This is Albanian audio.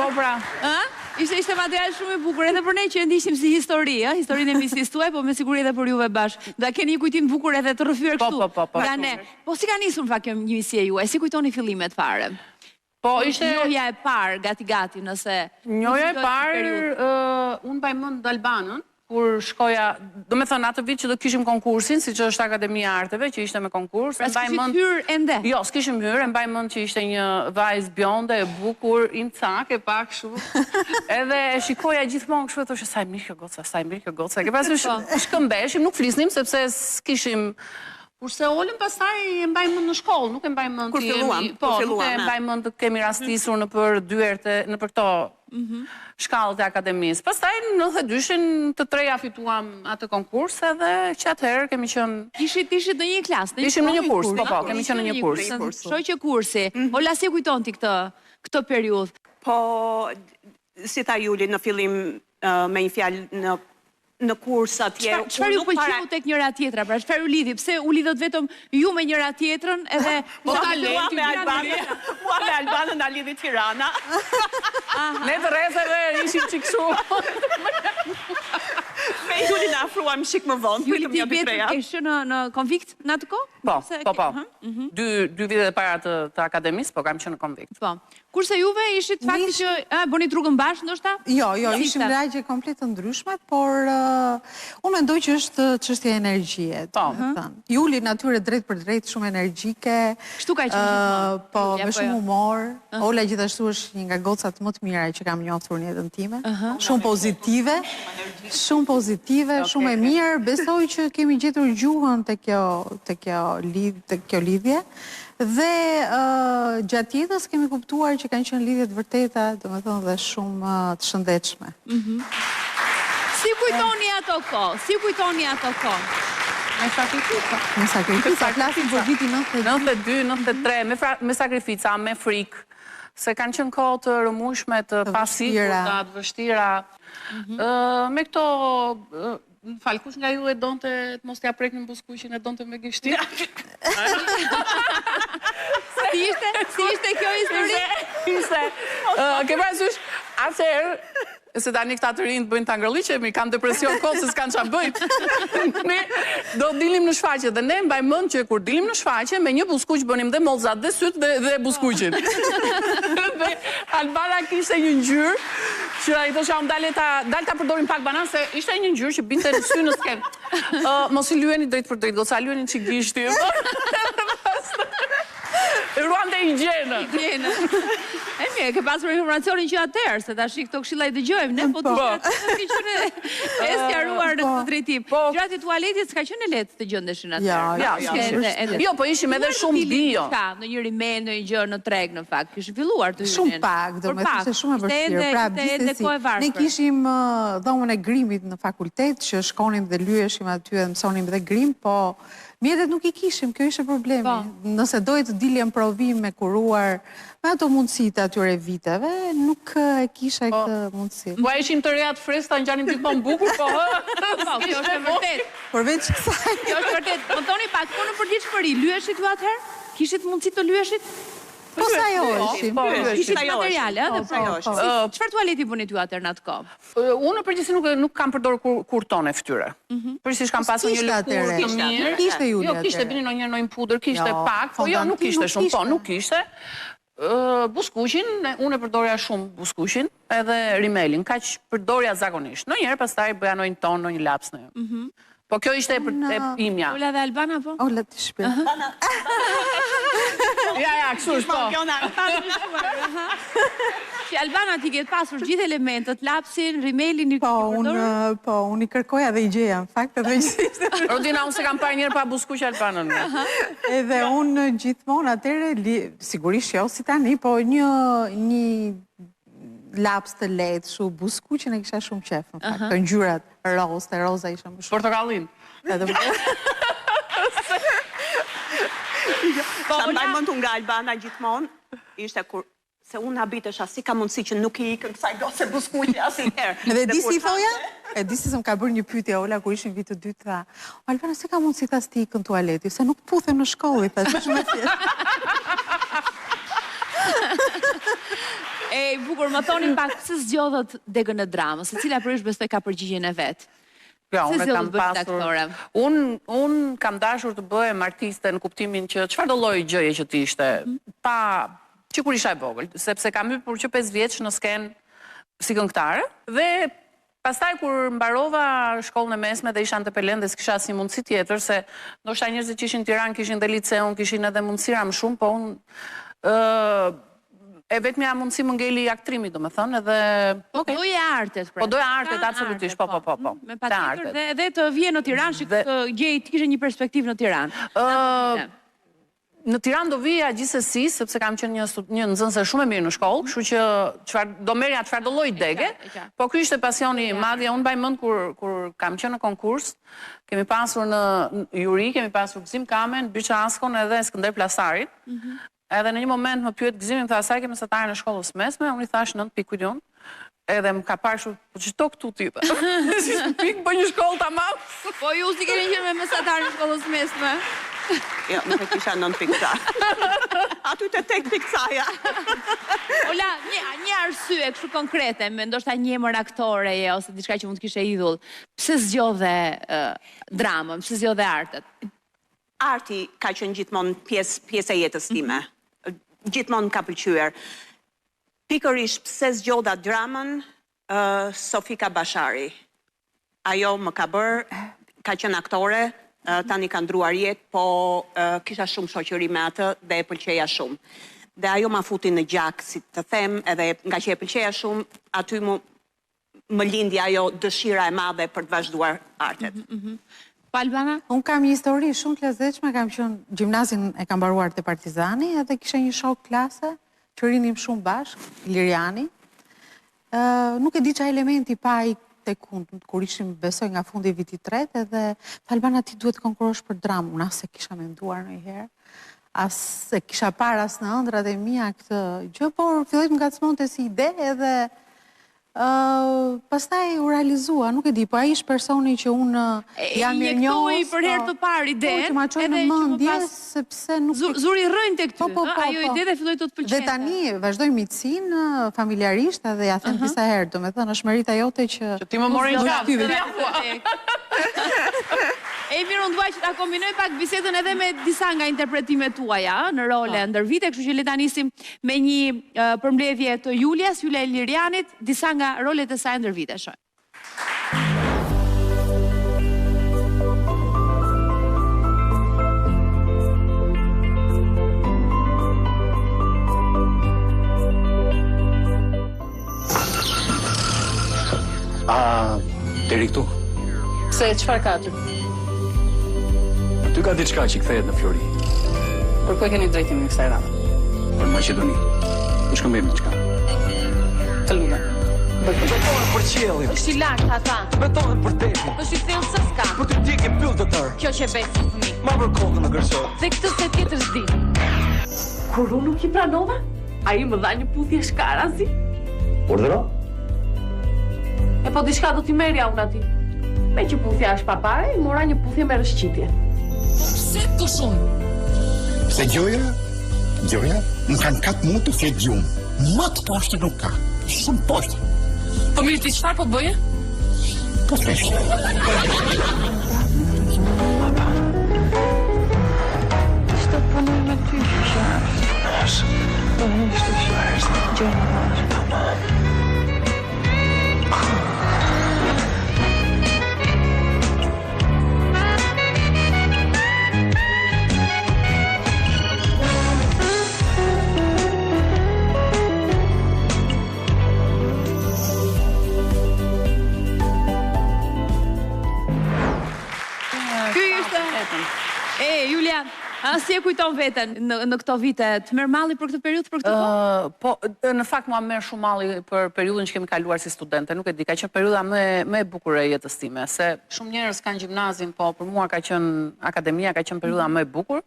Po pra. Ishte material shumë i bukur edhe për ne që ndishim si histori, historinë e misis tuaj, po me siguri edhe për juve bashkë. Da keni një kujtim bukur edhe të rrëfyer kështu. Nga ne. Po si ka nisur në fakt kjo një misie juaj? Si kujtoni fillimet fare? Po ishte njohja e parë gati nëse njohja e parë unë mbaj mend Albanën kur shkoja, do me thënë atë vit që do kishim konkursin, si që është Akademia Arteve, që ishte me konkurs. Pra s'kishit hyrë ende? Jo, s'kishim hyrë, mbaj mend që ishte një vajzë bjonde, e bukur, imcak, e pak shu. Edhe shikoja gjithmonë kështu, thoshe, sa e mirë kjo goca, sa e mirë kjo goca. Ke pasur shkëmbeshim, nuk flisnim, sepse s'kishim... Kurse Olën pastaj e mbaj mend në shkollë, nuk e mbaj mend kur filluam, nuk e mbaj mend të kemi rastisur në për dyert në për këto shkallët e akademisë. Pastaj në 92-shin të treja fituam atë konkurs edhe që atëherë kemi qenë... Ishit në një klasë? Ishim në një kurs, po, kemi qenë në një kurs. Shoqë kursi. Ola, si kujton ti këtë periudhë? Po, si tha Juli në fillim me një fjalë në kurs atje. Çfarë ju pëlqeu tek njëra tjetra? Pra çfarë u lidhi? Pse u lidhët vetëm ju me njëra tjetrën edhe po talenti me Albanën? Mua me Albanën na lidhi Tirana. Ne të rrezeve ishim çik kështu. Me Juli na afruam shik më vonë. Juli ti vetë ke në konvikt në atë kohë? Po. Dy vite e para të akademisë, po kam qenë në konvikt. Po. Kurse juve ishit fakti që bëni trukën bashkë ndoshta? Jo, ishim lagje komplet të ndryshme, por unë mendoj që është çështje energjie. Juli natyrë drejt për drejt, shumë energjike. Kështu ka qenë gjithmonë. Po, me shumë humor. Ola gjithashtu është një nga gocat më të mira që kam njohur në jetën time. Shumë pozitive, shumë e mirë. Besoj që kemi gjetur gjuhën te kjo lidhje. Dhe gjatë jetës kemi kuptuar që kanë qenë lidhje të vërteta, domethënë dhe shumë të shëndetshme. Si kujtoni ato kohë? Me sakrifica, flasim për vitin 92, 93, me sakrifica, me frikë, se kanë qenë kohë të rëmueshme, të pasigurta, të vështira. Me këto... Në falë, kush nga ju e donte të mos t'ja prek në buskuqin, e donte me gishtin? Si ishte kjo histori? Ishte. Ke parasysh, atëherë, se tani këta të rinë të bëjnë tangrëlliqemi, kam depresion kohë se s'kanë qa bëjt. Ne do dilim në shfaqe, dhe ne mbaj mend që kur dilim në shfaqe, me një buskuq bënim dhe mollzat dhe syt dhe buskuqin. Dhe Albana kishte një ngjyrë, që i thosha unë dal ta përdorim pak banan, se ishte një ngjyrë që binte në sy në sken. Mos i lyeni drejt për drejt, goca lyeni që gishti. Ruan dhe higienë. E mirë, ke pasur informacionin që atëherë, se tash këto këshilla i dëgjojmë, ne po të qenë e sqaruar në këtë drejtim. Gjërat e tualetit s'ka qenë lehtë të gjendeshin atëherë. Jo, po ishim edhe shumë bio. Në një rimel, në një gjë në treg në fakt, kishte filluar të hynin. Shumë pak, domethënë ishte shumë e vështirë. Pra, gjithsesi, ne kishim dhomën e grimit në fakultet, që shkonim dhe lyeshim aty dhe mësonim dhe grim, po mjetet nuk i kishim, kjo ishte problemi. Nëse dojë të diljem provim me kuruar me ato mundësit atyre viteve, nuk e kisha këtë mundësit. Po ishim të reja të freskëta, në gjanim gjithmonë bukur, po kjo është e vërtet. Përveç kësaj. Kjo është vërtet. Më thoni pak, po në përgjithshmëri, lyeshit ju atëherë? Kishit mundësit të lyeshit? Po sa jo ishim. Kishit materiale, çfarë tualeti bënit ju atëherë në atë kohë? Unë në përgjithësi nuk kam përdorur kur tonë fytyre. Përgjithësisht kam pasur një lëkurë të mirë. Kishte Juli atëherë. Jo, kishte bini ndonjë pudër, kishte pak, po jo, nuk kishte shumë, po nuk kishte. Buskuqin, unë e përdorja shumë buskuqin, edhe rimelin, kaq përdorja zakonisht. Ndonjëherë pastaj bëja ndonjë ton, ndonjë laps në. Po kjo ishte e imja. Ola dhe Albana, po? Ola të shpirë. Ja, kështu është, po. Që Albana ti ketë pasur gjithë elementet, lapsin, rimelin, Po, unë i kërkoja dhe i gjeja, në fakt, edhe gjithë. Rodina, unë se kam parë njerë pa buskuq Albanën. Edhe unë gjithmonë atëre, sigurisht jo si tani, po një laps të lehtë, shu buskuqin e kisha shumë qef, në fakt, të ngjyrat roz, të roza isha më shumë. Portokallin. Sa mbaj mend nga Albana gjithmonë, ishte kur, se unë habitesha, si ka mundësi që nuk i ikën kësaj gose buskuqi asnjëherë. Edhe di si thoja? E di si se më ka bërë një pyetje Ola, kur ishim vit të dytë, tha, Albana, si ka mundësi ta sti ikën tualeti, se nuk puthem në shkollë, thash, shumë e thjeshtë. E, bukur, më thonin pak, se zgjodhët degën e dramës, se cila për ish besoj ka përgjigjen e vetë. Ja, unë kam pasur, unë kam dashur të bëhem artiste në kuptimin që çfarë do lloji gjëje që ti ishte, pa që kur isha e vogël, sepse kam hyrë që 5 vjeç në skenë si këngëtare dhe pastaj kur mbarova shkollën e mesme dhe isha antepelende, s'kisha asnjë mundësi tjetër se ndoshta njerëzit që ishin në Tiranë kishin dhe liceun, kishin edhe mundësira më shumë, po unë e vetmja mundësi më ngeli aktrimi, domethënë, edhe Po doje artet, pra. Po doja artet, absolutisht, po. Me patjetër dhe të vje në Tiranë, shikë të gjej të kishe një perspektivë në Tiranë. Në Tiranë do vija gjithsesi, sepse kam qenë një nxënëse shumë e mirë në shkollë, kështu që do merja çfarë do lloj dege, po ky ishte pasioni i madh. Unë mbaj mend kur kam qenë në konkurs, kemi pasur në juri, kemi pasur Gzim Kamen, Byça Askon edhe Skënder Plasarit. Edhe në një moment më pyet Gzimi, më tha, sa ke mesatare në shkollës mesme? Unë i thash 9 pikë milion. Edhe më ka parë shumë, po çdo këtu ti. Si pikë bën një shkollë tamam. Po ju si keni qenë me mesatare në shkollës mesme? Jo, nuk e kisha 9 pikë. Aty të tek pikësaja. Ola, një arsye kështu konkrete, me ndoshta një emër aktore ose diçka që mund të kishe idhull. Pse zgjodhe dramën, pse zgjodhe artet? Arti ka qenë gjithmonë pjesë e jetës time. Gjithmonë ka pëlqyer. Pikërisht pse zgjodha dramën, Sofika Bashari. Ajo më ka bërë, ka qenë aktore, tani ka ndruar jetë, po kisha shumë shoqëri me atë dhe e pëlqeja shumë. Dhe ajo ma futi në gjak, si të them, edhe nga që e pëlqeja shumë, aty më lindi ajo dëshira e madhe për të vazhduar artet. Albana? Unë kam një histori shumë të lezetshme, kam qenë gjimnazin e kam mbaruar te Partizani, edhe kisha një shok klase, që rinim shumë bashkë, Liriani. Nuk e di çfarë elementi pa i tek unë, kur ishim besoj nga fundi i vitit 3, edhe Albana ti duhet të konkurosh për dramë, unë as e kisha menduar ndonjëherë, as e kisha parë as në ëndrat e mia këtë gjë, por filloi të ngacmonte si ide edhe pastaj u realizua, nuk e di, po ai ishte personi që unë jam mirënjohës. Injektoi për herë të parë idenë, që ma çoi në mendje sepse nuk zuri rrënjë tek ty. Ajo ide dhe filloi të pëlqente. Dhe tani vazhdoj miqësinë familjarisht edhe ja them disa herë, domethënë është merita jote që ti më morën gjallë. E mirë, unë duaj që ta kombinoj pak bisedën edhe me disa nga interpretimet tuaja në role ndër vite, kështu që le ta nisim me një përmbledhje të Julia Lirianit, disa nga rolet e saj ndër vite, shoh. Deri këtu? Se çfarë ka aty? Ty ka diçka që kthehet në Flori. Për ku e keni drejtimin kësaj radhe? Për Maqedoni. U shkëmbejmë diçka. Të lutem. Betohen për qiellin. Është i lartë ata. Betohen për tepin. Është i thellë se s'ka. Për të djegë pyll të tërë. Kjo që besë fëmijë. Ma për kokën në gërshot. Dhe këtë se tjetër s'di. Kur unë nuk i pranova, ai më dha një puthje shkarazi. Urdhëro? E po diçka do t'i merja unë ati. Me që puthja është pa pare, i mora një puthje me rëshqitje. Pse të shumë? Se gjoja, më kanë 4 muaj të fletë gjumë. Më të poshtë nuk ka. Shumë poshtë. Po mirë ti çfarë po bëje? Po fletë. Çto punoj me ty, shë? Po ishte shë, gjënë. Tamam. Julia, si e kujton veten në këto vite? Të merr malli për këtë periudhë, për këtë kohë? Po, në fakt mua merr shumë malli për periudhën që kemi kaluar si studente. Nuk e di, ka qenë periudha më e bukur e jetës time, se shumë njerëz kanë gjimnazin, po për mua ka qenë akademia, ka qenë periudha më e bukur.